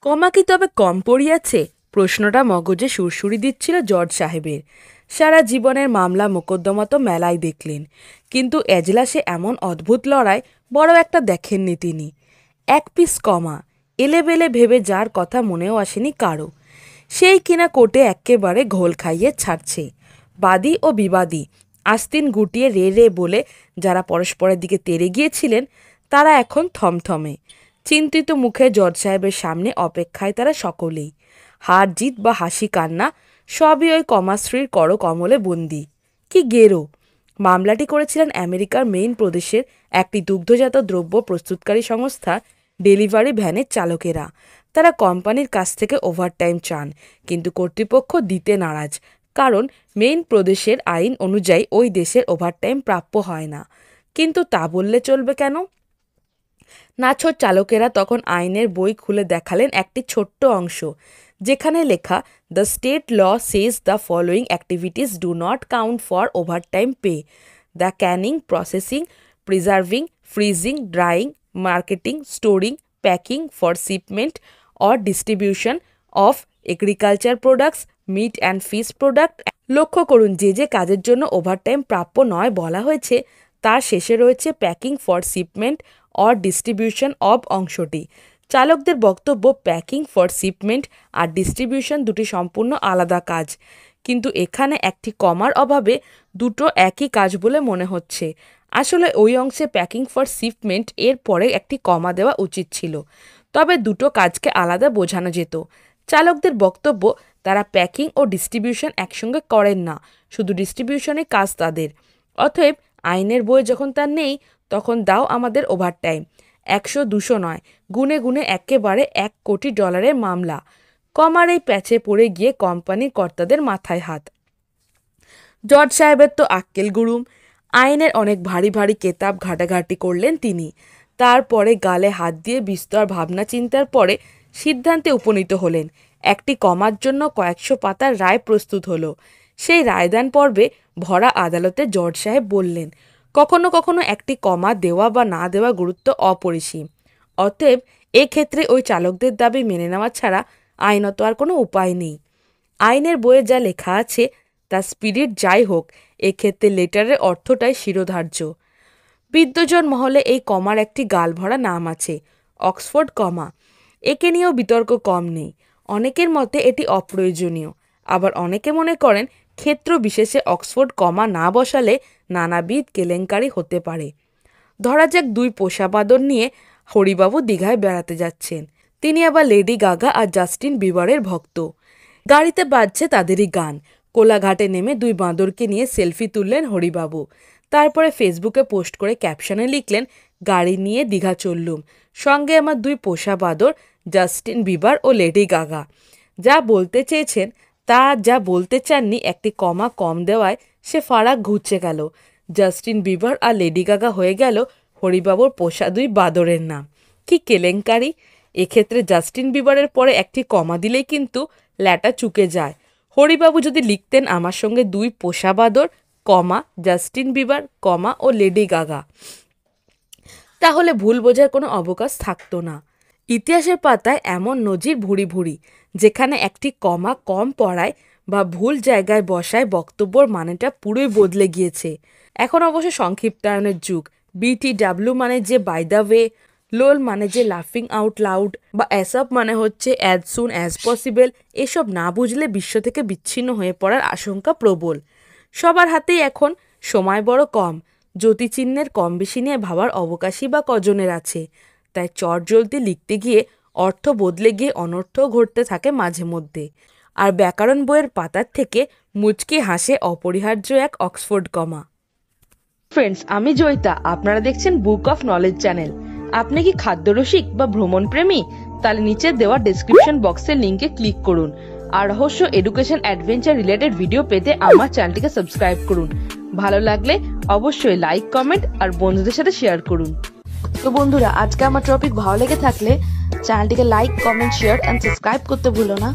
কমা কি তবে কম পড়িয়াছে? প্রশ্নটা মগজে সুরসুরি দিচ্ছিল জর্জ সাহেবের। সারা জীবনের মামলা মোকদ্দমা তো মেলায় দেখলেন, কিন্তু এজলাসে এমন অদ্ভুত লড়াই বড় একটা দেখেননি তিনি। এক পিস কমা এলেবেলে ভেবে যার কথা মনেও আসেনি কারো, সেই কিনা কোর্টে এক্কেবারে ঘোল খাইয়ে ছাড়ছে। বাদী ও বিবাদী আস্তিন গুটিয়ে রে রে বলে যারা পরস্পরের দিকে তেড়ে গিয়েছিলেন তারা এখন থমথমে চিন্তিত মুখে জজ সাহেবের সামনে অপেক্ষায় তারা সকলেই। হার জিত বা হাসি কান্না সবই ওই কমাশ্রীর করকমলে বন্দি। কি গেরো! মামলাটি করেছিলেন আমেরিকার মেইন প্রদেশের একটি দুগ্ধজাত দ্রব্য প্রস্তুতকারী সংস্থা ডেলিভারি ভ্যানের চালকেরা। তারা কোম্পানির কাছ থেকে ওভারটাইম চান, কিন্তু কর্তৃপক্ষ দিতে নারাজ, কারণ মেইন প্রদেশের আইন অনুযায়ী ওই দেশের ওভারটাইম প্রাপ্য হয় না। কিন্তু তা বললে চলবে কেন? নাছোড় চালকেরা তখন আইনের বই খুলে দেখালেন একটি ছোট্ট অংশ, যেখানে লেখা, the state law says the following activities do not count for overtime pay: the canning, processing, preserving, freezing, drying, marketing, storing, packing for shipment or distribution of agriculture products, meat and fish product. লক্ষ্য করুন, যে যে কাজের জন্য overtime প্রাপ্য নয় বলা হয়েছে তার শেষে রয়েছে packing for shipment or distribution of অংশটি। চালকদের বক্তব্য, প্যাকিং ফর শিপমেন্ট আর ডিস্ট্রিবিউশন দুটি সম্পূর্ণ আলাদা কাজ, কিন্তু এখানে একটি কমার অভাবে দুটো একই কাজ বলে মনে হচ্ছে। আসলে ওই অংশে প্যাকিং ফর শিপমেন্ট এর পরে একটি কমা দেওয়া উচিত ছিল, তবে দুটো কাজকে আলাদা বোঝানো যেত। চালকদের বক্তব্য, তারা প্যাকিং ও ডিস্ট্রিবিউশন একসঙ্গে করেন না, শুধু ডিস্ট্রিবিউশনে কাজ তাদের। অতএব আইনের বই যখন তার নেই তখন দাও আমাদের ওভারটাইম। 100-200 নয়, গুনে গুনে একেবারে $1 কোটি মামলা। কমার এই প্যাচে পড়ে গিয়ে কোম্পানির কর্তাদের মাথায় হাত। জজ সাহেবের তো আক্কেল গুরুম। আইনের অনেক ভারী ভারী কেতাব ঘাটাঘাটি করলেন তিনি। তারপরে গালে হাত দিয়ে বিস্তর ভাবনা চিন্তার পরে সিদ্ধান্তে উপনীত হলেন। একটি কমার জন্য কয়েকশো পাতার রায় প্রস্তুত হলো। সেই রায়দান পর্বে ভরা আদালতে জজ সাহেব বললেন, কখনো কখনো একটি কমা দেওয়া বা না দেওয়া গুরুত্ব অপরিসীম। অতএব এক্ষেত্রে ওই চালকদের দাবি মেনে নেওয়া ছাড়া আইনত আর কোনো উপায় নেই। আইনের বইয়ে যা লেখা আছে তার স্পিরিট যাই হোক, এক্ষেত্রে লেটারের অর্থটাই শিরোধার্য। বিদ্বজন মহলে এই কমার একটি গালভরা নাম আছে, অক্সফোর্ড কমা। একে নিয়েও বিতর্ক কম নেই। অনেকের মতে এটি অপ্রয়োজনীয়, আবার অনেকে মনে করেন ক্ষেত্র বিশেষে অক্সফোর্ড কমা না বসালে নানাবিধ কেলেঙ্কারি হতে পারে। ধরা যাক দুই পোষা বাঁদর নিয়ে হরিবাবু দীঘায় বেড়াতে যাচ্ছেন। তিনি আবার লেডি গাগা আর জাস্টিন বিবারের ভক্ত। গাড়িতে বাজছে তাদেরই গান। কোলাঘাটে নেমে দুই বাঁদরকে নিয়ে সেলফি তুললেন হরিবাবু। তারপরে ফেসবুকে পোস্ট করে ক্যাপশনে লিখলেন, গাড়ি নিয়ে দীঘা চললুম, সঙ্গে আমার দুই পোষা বাঁদর জাস্টিন বিবার ও লেডি গাগা। যা বলতে চেয়েছেন তা যা বলতে চাননি একটি কমা কম দেওয়ায় সে ফারাক ঘুরছে গেল। জাস্টিন বিবার আর লেডি গাগা হয়ে গেল হরিবাবুর পোষা দুই বাঁদরের নাম। কি কেলেঙ্কারি! এক্ষেত্রে জাস্টিন বিবারের পরে একটি কমা দিলেই কিন্তু ল্যাটা চুকে যায়। হরিবাবু যদি লিখতেন আমার সঙ্গে দুই পোষা বাঁদর, কমা জাস্টিন বিবার, কমা ও লেডি গাগা, তাহলে ভুল বোঝার কোনো অবকাশ থাকতো না। ইতিহাসের পাতায় এমন নজির ভুরি ভুরি, যেখানে একটি কমা কম পড়ায় বা ভুল জায়গায় বসায় বক্তব্যর মানেটা পুরোই বদলে গিয়েছে। এখন অবশ্য সংক্ষিপ্তায়নের যুগ। BTW মানে যে বাই দ্য ওয়ে, লোল মানে যে লাফিং আউট লাউড, বা অ্যাসঅপ মানে হচ্ছে অ্যাজ সুন অ্যাজ পসিবল। এসব না বুঝলে বিশ্ব থেকে বিচ্ছিন্ন হয়ে পড়ার আশঙ্কা প্রবল। সবার হাতেই এখন সময় বড় কম, জ্যোতিচিহ্নের কম বেশি নিয়ে ভাবার অবকাশই বা কজনের আছে। তাই চটজলদি লিখতে গিয়ে অর্থ বদলে গিয়ে অনর্থও ঘটতে থাকে মাঝে মধ্যে। আর ব্যাকরণ বইয়ের পাতার থেকে মুচকি হাসে অপরিহার্য এক অক্সফোর্ড কমা। ফ্রেন্ডস, আমি জয়িতা, আপনারা দেখছেন বুক অফ নলেজ চ্যানেল। আপনি কি খাদ্যরসিক বা ভ্রমণ প্রেমী? তাহলে নিচে দেওয়া ডেসক্রিপশন বক্সের লিঙ্কে ক্লিক করুন আর রহস্য, এডুকেশন, অ্যাডভেঞ্চার রিলেটেড ভিডিও পেতে আমার চ্যানেলটিকে সাবস্ক্রাইব করুন। ভালো লাগলে অবশ্যই লাইক, কমেন্ট আর বন্ধুদের সাথে শেয়ার করুন। তো বন্ধুরা, আজকে আমার টপিক ভালো লেগে থাকলে চ্যানেলটিকে like, comment, share and subscribe করতে ভুলো না।